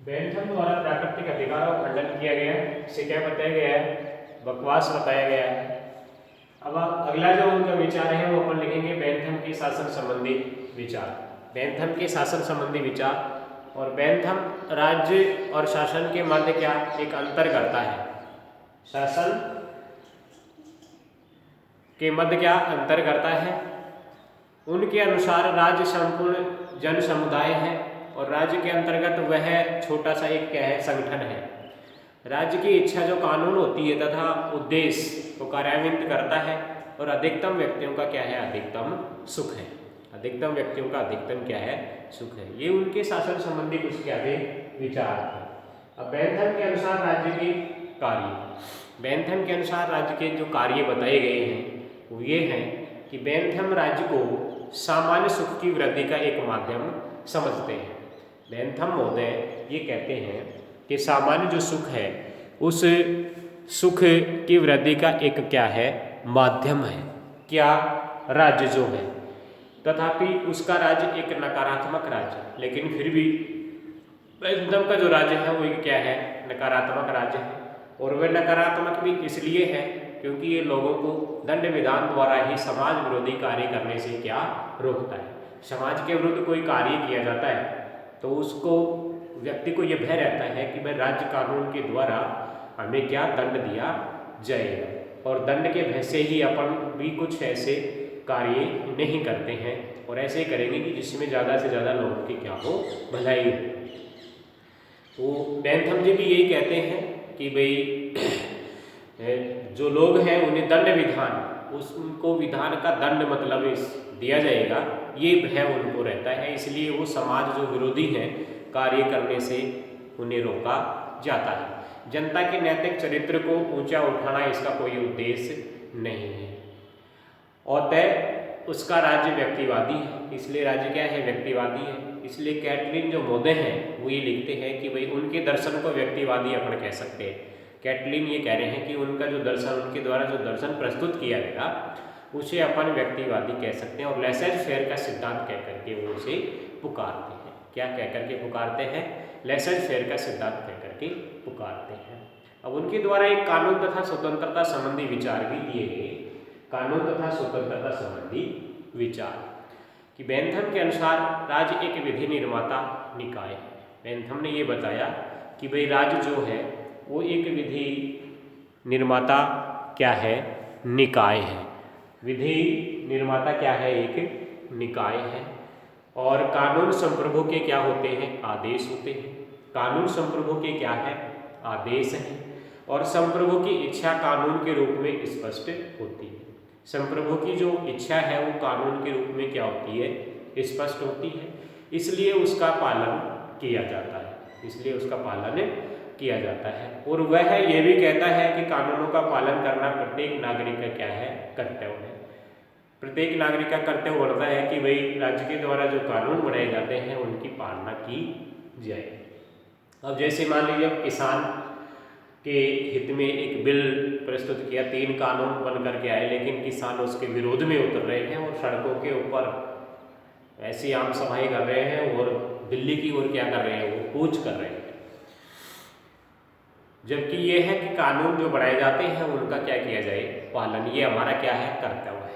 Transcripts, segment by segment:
Bentham द्वारा प्राकृतिक अधिकारों का खंडन किया गया है। इसे क्या बताया गया है? बकवास बताया गया है। अब अगला जो उनका विचार है वो अपन लिखेंगे बेंथम के शासन संबंधी विचार। बेंथम के शासन संबंधी विचार। और बेंथम राज्य और शासन के मध्य क्या एक अंतर करता है? शासन के मध्य क्या अंतर करता है? उनके अनुसार राज्य संपूर्ण जन समुदाय है और राज्य के अंतर्गत वह छोटा सा एक क्या है संगठन है। राज्य की इच्छा जो कानून होती है तथा उद्देश्य को कार्यान्वित करता है और अधिकतम व्यक्तियों का क्या है अधिकतम सुख है। अधिकतम व्यक्तियों का अधिकतम क्या है सुख है। ये उनके शासन संबंधी कुछ क्या थे विचार थे। अब बेंथम के अनुसार राज्य के कार्य, बेंथम के अनुसार राज्य के जो कार्य बताए गए हैं वो ये हैं कि बेंथम राज्य को सामान्य सुख की वृद्धि का एक माध्यम समझते हैं। बेंथम महोदय ये कहते हैं कि सामान्य जो सुख है उस सुख की वृद्धि का एक क्या है माध्यम है क्या राज्य जो है। तथापि उसका राज्य एक नकारात्मक राज्य, लेकिन फिर भी बेंथम का जो राज्य है वो एक क्या है नकारात्मक राज्य है। और वह नकारात्मक भी इसलिए है क्योंकि ये लोगों को दंड विधान द्वारा ही समाज विरोधी कार्य करने से क्या रोकता है। समाज के विरुद्ध कोई कार्य किया जाता है तो उसको व्यक्ति को यह भय रहता है कि भाई राज्य कानून के द्वारा हमें क्या दंड दिया जाएगा और दंड के भय से ही अपन भी कुछ ऐसे कार्य नहीं करते हैं और ऐसे करेंगे कि जिसमें ज़्यादा से ज़्यादा लोगों की क्या हो भलाई हो। तो बेंथम जी भी यही कहते हैं कि भाई जो लोग हैं उन्हें दंड विधान उनको विधान का दंड मतलब दिया जाएगा ये भय उनको रहता है, इसलिए वो समाज जो विरोधी हैं कार्य करने से उन्हें रोका जाता है। जनता के नैतिक चरित्र को ऊंचा उठाना इसका कोई उद्देश्य नहीं है। और तय उसका राज्य व्यक्तिवादी है, इसलिए राज्य क्या है व्यक्तिवादी है। इसलिए कैटलिन जो महोदय हैं वो ये लिखते हैं कि भाई उनके दर्शन को व्यक्तिवादी अपन कह सकते हैं। कैटलिन ये कह रहे हैं कि उनका जो दर्शन उनके द्वारा जो दर्शन प्रस्तुत किया गया उसे अपन व्यक्तिवादी कह सकते हैं और लेसर फेयर का सिद्धांत कह करके वो उसे पुकारते हैं। क्या कह करके पुकारते हैं? लेसर फेयर का सिद्धांत कह करके पुकारते हैं। अब उनके द्वारा एक कानून तथा स्वतंत्रता संबंधी विचार भी दिए गए। कानून तथा स्वतंत्रता संबंधी विचार कि बेंथम के अनुसार राज्य एक विधि निर्माता निकाय है। बेंथम ने ये बताया कि भाई राज्य जो है वो एक विधि निर्माता क्या है निकाय है। विधि निर्माता क्या है एक निकाय है। और कानून संप्रभु के क्या होते हैं आदेश होते हैं। कानून संप्रभु के क्या है आदेश हैं और संप्रभु की इच्छा कानून के रूप में स्पष्ट होती है। संप्रभु की जो इच्छा है वो कानून के रूप में क्या होती है स्पष्ट होती है, इसलिए उसका पालन किया जाता है। इसलिए उसका पालन किया जाता है। और वह ये भी कहता है कि कानूनों का पालन करना प्रत्येक नागरिक का क्या है कर्तव्य है। प्रत्येक नागरिक का कर्तव्य बनता है कि भाई राज्य के द्वारा जो कानून बनाए जाते हैं उनकी पालना की जाए। अब जैसे मान लीजिए किसान के हित में एक बिल प्रस्तुत किया, 3 कानून बन करके आए, लेकिन किसान उसके विरोध में उतर रहे हैं और सड़कों के ऊपर ऐसी आम सभाएं कर रहे हैं और दिल्ली की ओर क्या कर रहे हैं वो कूच कर रहे हैं। जबकि ये है कि कानून जो बनाए जाते हैं उनका क्या किया जाए पालन, ये हमारा क्या है कर्तव्य है।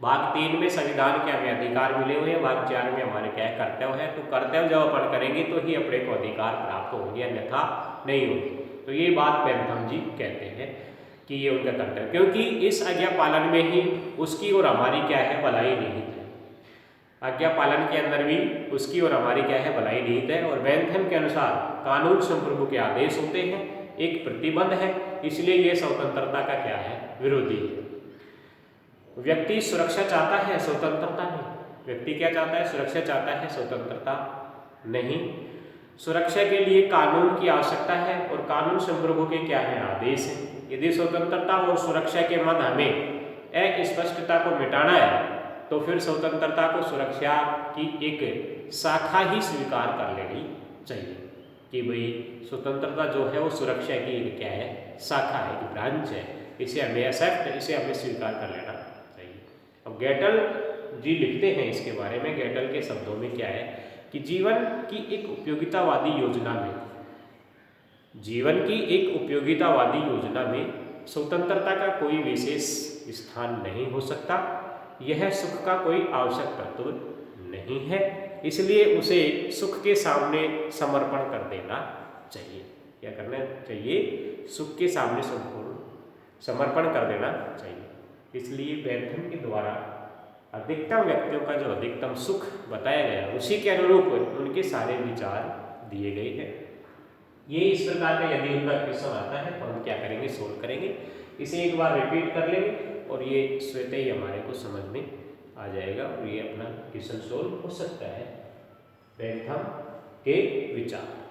भाग 3 में संविधान के हमें अधिकार मिले हुए हैं, भाग 4 में हमारे क्या है कर्तव्य है। तो कर्तव्य जब अपन करेंगे तो ही अपने को अधिकार प्राप्त होंगे, अन्यथा नहीं होंगे। तो ये बात बेंथम जी कहते हैं कि ये उनका कर्तव्य, क्योंकि इस आज्ञा पालन में ही उसकी और हमारी क्या है भलाई निहित है। आज्ञा पालन के अंदर भी उसकी और हमारी क्या है भलाई निहित है। और बेंथम के अनुसार कानून संप्रभु के आदेश होते हैं, एक प्रतिबंध है, इसलिए ये स्वतंत्रता का क्या है विरोधी है। व्यक्ति सुरक्षा चाहता है स्वतंत्रता नहीं। व्यक्ति क्या चाहता है सुरक्षा चाहता है स्वतंत्रता नहीं। सुरक्षा के लिए कानून की आवश्यकता है और कानून संप्रभु के क्या है आदेश है। यदि स्वतंत्रता और सुरक्षा के मध्य हमें अस्पष्टता को मिटाना है तो फिर स्वतंत्रता को सुरक्षा की एक शाखा ही स्वीकार कर लेनी चाहिए कि भाई स्वतंत्रता जो है वो सुरक्षा की एक क्या है शाखा है, एक ब्रांच है, इसे हमें एक्सेप्ट, इसे हमें स्वीकार कर लेना चाहिए। अब गेटल जी लिखते हैं इसके बारे में, गेटल के शब्दों में क्या है कि जीवन की एक उपयोगितावादी योजना में स्वतंत्रता का कोई विशेष स्थान नहीं हो सकता। यह सुख का कोई आवश्यक तत्व नहीं है, इसलिए उसे सुख के सामने समर्पण कर देना चाहिए। क्या करना चाहिए? सुख के सामने संपूर्ण समर्पण कर देना चाहिए। इसलिए बेंथम के द्वारा अधिकतम व्यक्तियों का जो अधिकतम सुख बताया गया, उसी के अनुरूप उनके सारे विचार दिए गए हैं। ये इस प्रकार का यदि उनका क्वेश्चन आता है तो हम क्या करेंगे? सोल्व करेंगे। इसे एक बार रिपीट कर लेंगे और ये स्वतः ही हमारे को समझ में आ जाएगा और ये अपना क्वेश्चन सोल्व हो सकता है। बेंथम के विचार।